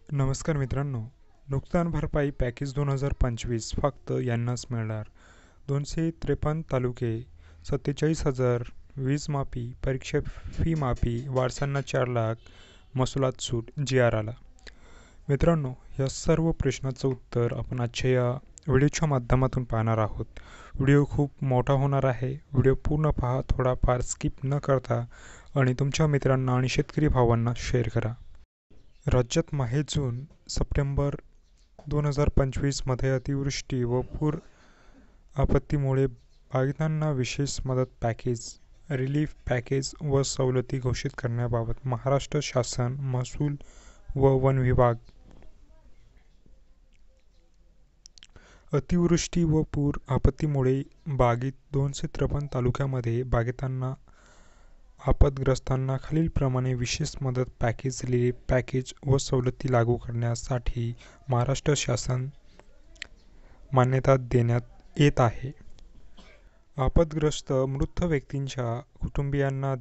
नमस्कार मित्रांनो. नुकसान भरपाई पॅकेज 2025 फक्त यांनाच मिळणार. 253 तालुके, 47,000 वीज माफी, परीक्षा फी माफी, वारसांना 4 लाख, महसुलात सूट, जी.आर. आला. मित्रांनो, या सर्व प्रश्नाचं उत्तर आपण आजच्या या व्हिडिओच्या माध्यमातून पाहणार आहोत. व्हिडिओ खूप मोठा होणार आहे. व्हिडिओ पूर्ण पहा, थोडाफार स्किप न करता आणि तुमच्या मित्रांना आणि शेतकरी भावांना शेअर करा. राज्यात माहे जून सप्टेंबर 2025 मध्ये अतिवृष्टी व पूर आपत्तीमुळे बाधितांना विशेष मदत पॅकेज, रिलीफ पॅकेज व सवलती घोषित करण्याबाबत महाराष्ट्र शासन, महसूल व वन विभाग. अतिवृष्टी व पूर आपत्तीमुळे बाधित 253 तालुक्यामध्ये बाधितांना, आपदग्रस्तांना खालीलप्रमाणे विशेष मदत पॅकेज, रिलीफ पॅकेज व सवलती लागू करण्यासाठी महाराष्ट्र शासन मान्यता देण्यात येत आहे. आपदग्रस्त मृत व्यक्तींच्या कुटुंबियांना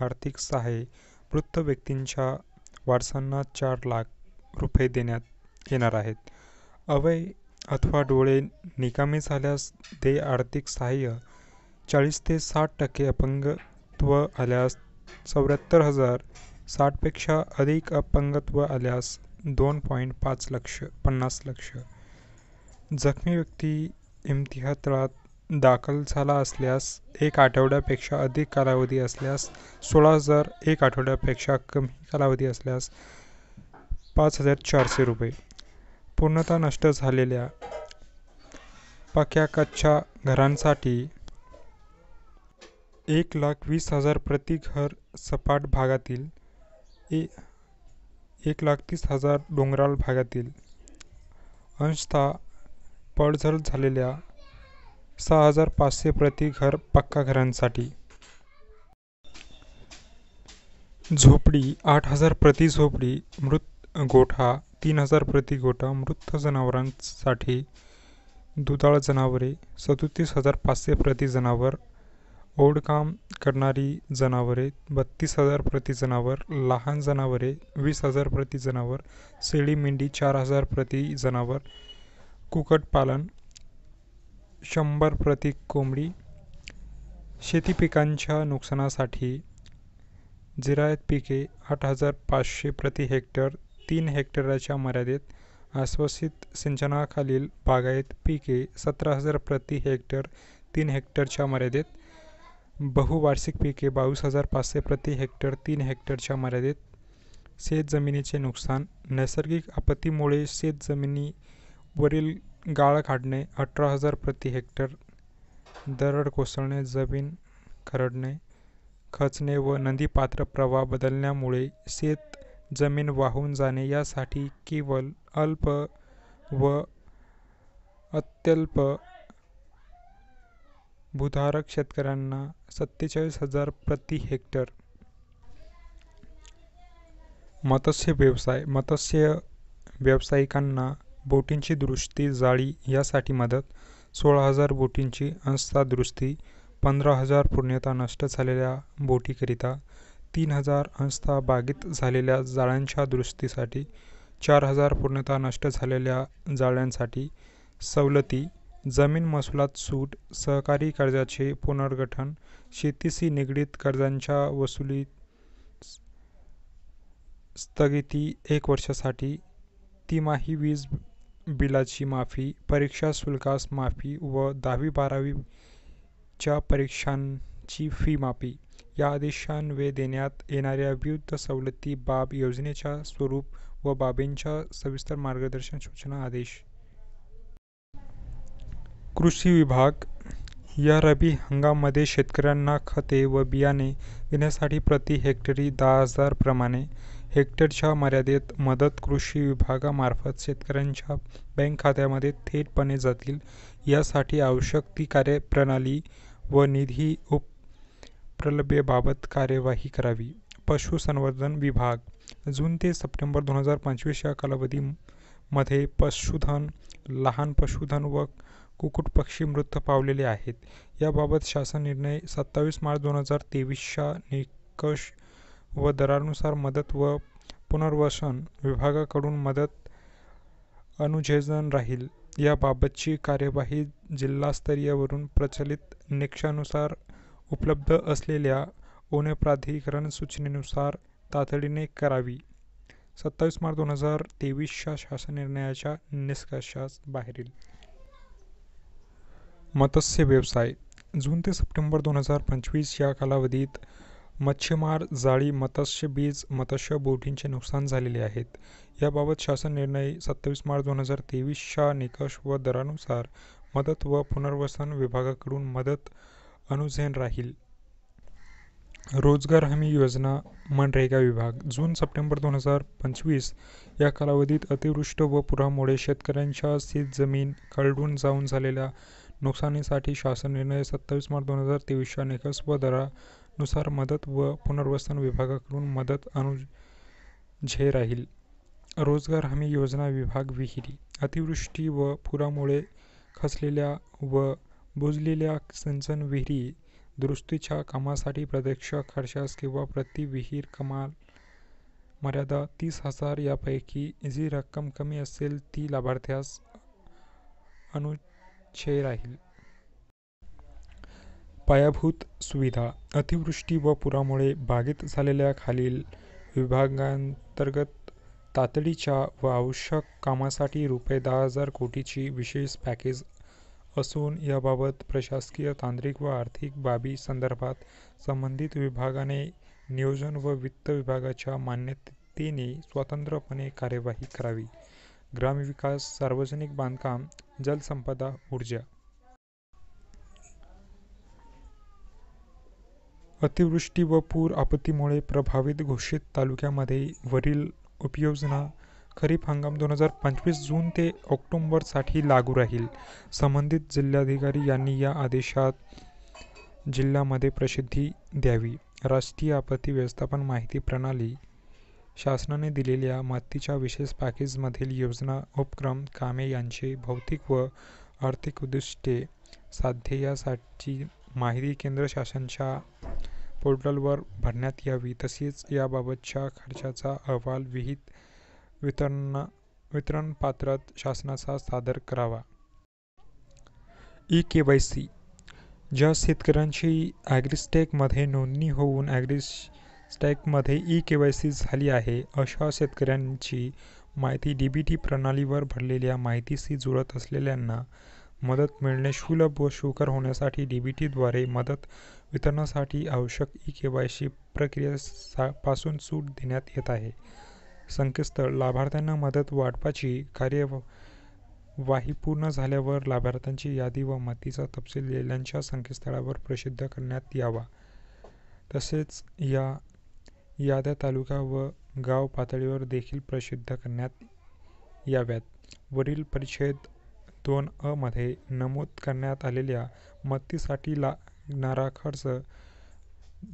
आर्थिक सहाय्य, मृत व्यक्तींच्या वारसांना 4 लाख रुपये देण्यात येणार आहेत. अवय अथवा डोळे निकामी झाल्यास आर्थिक सहाय्य, 40 ते 60% अपंगत्व आल्यास 74,000, 60 पेक्षा अधिक अपंगत्व आल्यास 2.50 लाख. जखमी व्यक्ती इम्तिहानात दाखल झाला असल्यास 1 आठवड्यापेक्षा अधिक कालावधी असल्यास 16,000, 1 आठवड्यापेक्षा कमी कालावधी असल्यास 5,400 रुपये. पूर्णतः नष्ट झालेल्या पक्या कच्च्या घरांसाठी 1,20,000 प्रति घर, सपाट भागातील 1,30,000 डोंगराळ भागातील अंशतः पडझड झालेल्या 6,500 प्रति घर पक्का घरांसाठी. झोपडी 8,000 प्रति झोपडी. मृत गोठा 3,000 प्रति गोठा. मृत जनावरांसाठी दुधाळ जनावरे 37,500 प्रति जनावर. ओढकाम करणारी जनावरे 32,000 प्रति जनावर. लहान जनावरे 20,000 प्रति जनावर. शेळी मेंढी 4,000 प्रति जनावर. कुक्कुटपालन 100 प्रति कोंबडी. शेती पिकांच्या नुकसानासाठी जिरायत पिके 8,500 प्रति हेक्टर, 3 हेक्टरच्या मर्यादेत. आश्वासित सिंचनाखालील बागायत पिके 17,000 प्रति हेक्टर, 3 हेक्टरच्या मर्यादेत. बहुवार्षिक पिके 22,500 प्रति हेक्टर, 3 हेक्टरच्या मर्यादेत. शेतजमिनीचे नुकसान, नैसर्गिक आपत्तीमुळे शेतजमिनीवरील गाळ काढणे 18,000 प्रति हेक्टर. दरड कोसळणे, जमीन खरडणे, खचणे व नदीपात्र प्रवाह बदलण्यामुळे शेत जमीन वाहून जाणे यासाठी केवळ अल्प व अत्यल्प भूधारक शेतकऱ्यांना 47,000 प्रति हेक्टर. मत्स्य व्यवसाय, मत्स्य व्यावसायिकांना बोटींची दुरुस्ती, जाळी यासाठी मदत 16,000 बोटींची अंशतः दुरुस्ती. 15,000 पूर्णतः नष्ट झालेल्या बोटीकरिता. 3,000 अंशतः बाधित झालेल्या जाळ्यांच्या दुरुस्तीसाठी. 4,000 पूर्णतः नष्ट झालेल्या जाळ्यांसाठी. सवलती, जमीन महसुलात सूट, सहकारी कर्जाचे पुनर्गठन, शेतीशी निगडीत कर्जांच्या वसुलीत स्थगिती 1 वर्षासाठी. तिमाही वीज बिलाची माफी, परीक्षा शुल्कास माफी व 10वी-12वीच्या परीक्षांची फी माफी. या आदेशान्वये देण्यात येणाऱ्या विविध सवलती, बाब, योजनेच्या स्वरूप व बाबींच्या सविस्तर मार्गदर्शक सूचना. आदेश. कृषी विभाग. या रब्बी हंगामामध्ये शेतकऱ्यांना खते व बियाणे घेण्यासाठी प्रति हेक्टरी 10,000 प्रमाणे हेक्टरच्या मर्यादेत मदत कृषी विभागामार्फत शेतकऱ्यांच्या बँक खात्यामध्ये थेटपणे जातील. यासाठी आवश्यक ती कार्यप्रणाली व निधी उपलब्धतेबाबत कार्यवाही करावी. पशुसंवर्धन विभाग. जून ते सप्टेंबर 2025 या कालावधीमध्ये पशुधन, लहान पशुधन व कुक्कुटपक्षी मृत पावलेले आहेत. याबाबत शासन निर्णय 27 मार्च 2023 च्या निकष व दरानुसार मदत व पुनर्वसन विभागाकडून मदत अनुजेजन राहील. याबाबतची कार्यवाही जिल्हास्तरीयवरून प्रचलित निकषानुसार उपलब्ध असलेल्या उणे प्राधिकरण सूचनेनुसार तातडीने करावी. 27 मार्च 2023च्या शासन निर्णयाच्या निष्कर्षास बाहेरील मत्स्य व्यवसाय जून ते सप्टेंबर 2025 या कालावधीत मच्छीमार जाळी, मत्स्य बीज, मत्स्य बोटींचे नुकसान झालेले आहेत. याबाबत शासन निर्णय 27 मार्च 2023च्या निकष व दरानुसार मदत व पुनर्वसन विभागाकडून मदत अनुजेन राहील. रोजगार हमी योजना मनरेगा विभाग जून सप्टेंबर 2025 या कालावधीत अतिवृष्टी व पुरामुळे शेतकऱ्यांच्या शेतजमीन खरडून जाऊन झालेल्या नुकसानीसाठी शासन निर्णय 27 मार्च 2023च्या निकष व दरानुसार मदत व पुनर्वसन विभागाकडून मदत अनुजेन राहील. रोजगार हमी योजना विभाग विहिरी, अतिवृष्टी व पुरामुळे खचलेल्या व बुजलेल्या सिंचन विहिरी दुरुस्तीच्या कामासाठी प्रत्यक्ष खर्चास किंवा प्रति विहीर कमाल मर्यादा 30,000 यापैकी जी रक्कम कमी असेल ती लाभार्थ्यास अनुजेन राहील. पायाभूत सुविधा, अतिवृष्टी व पुरामुळे बाधित झालेल्या खालील विभागांतर्गत तातडीच्या व आवश्यक कामासाठी ₹10,000 कोटीची विशेष पॅकेज असून याबाबत प्रशासकीय, तांत्रिक व आर्थिक बाबी संदर्भात संबंधित विभागाने नियोजन व वित्त विभागाच्या मान्यतेने स्वतंत्रपणे कार्यवाही करावी. ग्रामविकास, सार्वजनिक बांधकाम, जलसंपदा, ऊर्जा. अतिवृष्टी व पूर आपत्तीमुळे प्रभावित घोषित तालुक्यामध्ये वरील उपयोजना खरीप हंगाम 2025 जून ते ऑक्टोबरसाठी लागू राहील. संबंधित जिल्हाधिकारी यांनी या आदेशात जिल्ह्यामध्ये प्रसिद्धी द्यावी. राष्ट्रीय आपत्ती व्यवस्थापन माहिती प्रणाली शासनाने दिलेल्या मदतीच्या विशेष पॅकेजमधील योजना, उपक्रम, कामे यांचे भौतिक व आर्थिक उद्दिष्टे साध्य यासाठी माहिती केंद्र शासनाच्या पोर्टलवर भरण्यात यावी. तसेच याबाबतच्या खर्चाचा अहवाल विहित वितरणपत्रात शासनास सादर करावा. ई-केवायसी ज्या शेतकऱ्यांची ॲग्रिस्टॅकमध्ये नोंदणी होऊन ॲग्रिस्टॅकमध्ये ई-केवायसी झाली आहे अशा शेतकऱ्यांची माहिती डीबीटी प्रणालीवर भरलेल्या माहितीशी जुळत असलेल्यांना मदत मिळणे सुलभ व सुकर होण्यासाठी डीबीटीद्वारे मदत वितरणासाठी आवश्यक ई-केवायसी प्रक्रियेपासून सूट देण्यात येत आहे. संकेतस्थळ लाभार्थ्यांना मदत वाटपाची कार्यवाही पूर्ण झाल्यावर लाभार्थ्यांची यादी व मदतीचा तपशील जिल्ह्याच्या संकेतस्थळावर प्रसिद्ध करण्यात यावा. तसेच या याद्या तालुका व गाव पातळीवर देखील प्रसिद्ध करण्यात याव्यात. वरील परिच्छेद 2 मध्ये नमूद करण्यात आलेल्या मदतीसाठी लागणारा खर्च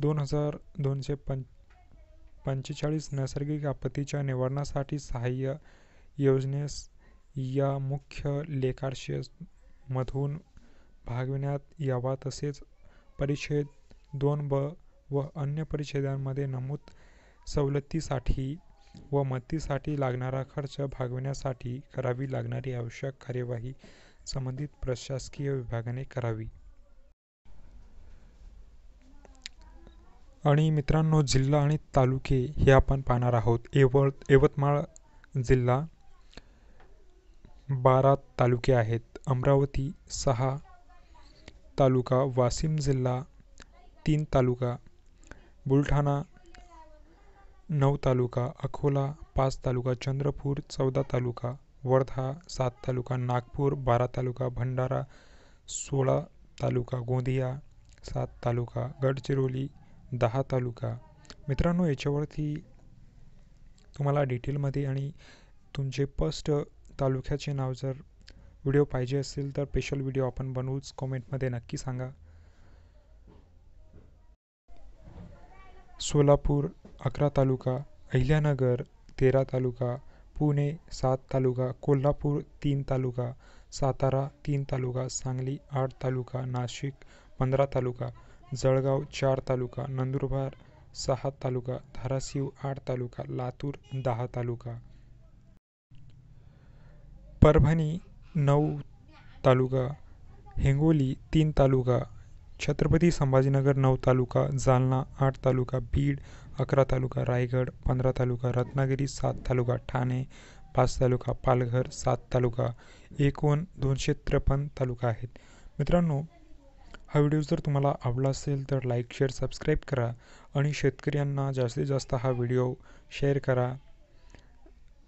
2245 नैसर्गिक आपत्तीच्या निवारणासाठी सहाय्य योजनेस या मुख्य लेखार्षमधून भागविण्यात यावा. तसेच परिच्छेद 2ब व अन्य परिच्छेदांमध्ये नमूद सवलतीसाठी व मदतीसाठी लागणारा खर्च भागविण्यासाठी करावी लागणारी आवश्यक कार्यवाही संबंधित प्रशासकीय विभागाने करावी. आणि मित्रांनो, जिल्हा आणि तालुके हे आपण पाहणार आहोत. यवतमाळ जिल्हा 12 तालुके आहेत. अमरावती 6 तालुका, वाशिम जिल्हा 3 तालुका, बुलढाणा 9 तालुका, अकोला 5 तालुका, चंद्रपूर 14 तालुका, वर्धा 7 तालुका, नागपूर 12 तालुका, भंडारा 16 तालुका, गोंदिया 7 तालुका, गडचिरोली 10 तालुका. मित्रांनो, याच्यावरती तुम्हाला डिटेलमध्ये आणि तुमचे फर्स्ट तालुक्याचे नाव जर व्हिडिओ पाहिजे असेल तर स्पेशल व्हिडिओ आपण बनवूच. कमेंटमध्ये नक्की सांगा. सोलापूर 11 तालुका, अहिल्यानगर 13 तालुका, पुणे 7 तालुका, कोल्हापूर 3 तालुका, सातारा 3 तालुका, सांगली 8 तालुका, नाशिक 15 तालुका, जळगाव 4 तालुका, नंदुरबार 6 तालुका, धाराशिव 8 तालुका, लातूर 10 तालुका, परभणी 9 तालुका, हिंगोली 3 तालुका, छत्रपती संभाजीनगर 9 तालुका, जालना 8 तालुका, बीड 11 तालुका, रायगड 15 तालुका, रत्नागिरी 7 तालुका, ठाणे 5 तालुका, पालघर 7 तालुका, एकूण 253 तालुका आहेत. मित्रांनो, हा व्हिडिओ जर तुम्हाला आवडला असेल तर लाईक, शेअर, सबस्क्राईब करा आणि शेतकऱ्यांना जास्तीत जास्त हा व्हिडिओ शेअर करा.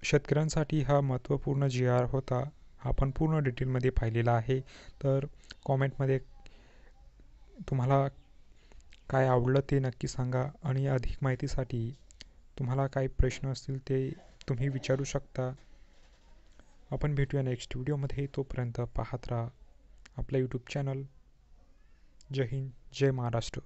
शेतकऱ्यांसाठी हा महत्त्वपूर्ण GR होता. आपण पूर्ण डिटेलमध्ये पाहिलेला आहे. तर कॉमेंटमध्ये तुम्हाला काय आवडलं ते नक्की सांगा आणि अधिक माहितीसाठी तुम्हाला काही प्रश्न असतील ते तुम्ही विचारू शकता. आपण भेटूया नेक्स्ट व्हिडिओमध्ये. तोपर्यंत पाहत राहा आपला यूट्यूब चॅनल. जय हिंद, जय महाराष्ट्र.